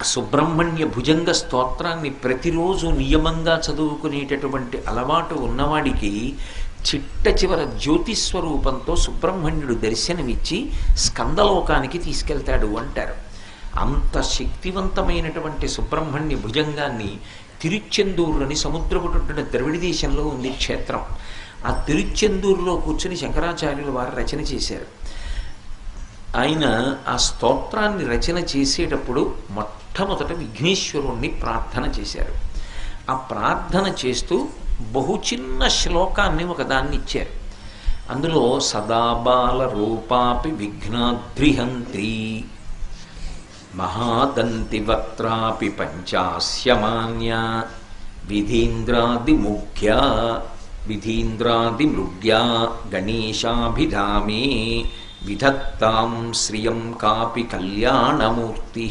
సుబ్రహ్మణ్య భుజంగ స్తోత్రాన్ని ప్రతిరోజు నియమంగా చదువుకునేటటువంటి అలవాటు ఉన్నవాడికి చిట్ట చివర జ్యోతిస్వరూపంతో సుబ్రహ్మణ్యుడు దర్శనమిచ్చి స్కందలోకానికి తీసుకెళ్తాడు అంటారు. అంత శక్తివంతమైనటువంటి సుబ్రహ్మణ్య భుజంగాన్ని తిరుచెందూరు అని సముద్రపుటున్న ద్రవిడ దేశంలో ఉంది క్షేత్రం. ఆ తిరుచెందూరులో కూర్చుని శంకరాచార్యులు వారు రచన చేశారు. ఆయన ఆ స్తోత్రాన్ని రచన చేసేటప్పుడు మొట్టమొదట విఘ్నేశ్వరుణ్ణి ప్రార్థన చేశారు. ఆ ప్రార్థన చేస్తూ బహు చిన్న శ్లోకాన్ని ఒకదాన్ని ఇచ్చారు. అందులో సదాబాల రూపాపి విఘ్నాద్రిహంత్రి మహాదంతివక్త్రాపి పంచాస్యమాన్య విధీంద్రాదిమృగ్యా గణేశాభిధామే విధత్తాం శ్రియం కాపి కళ్యాణమూర్తి.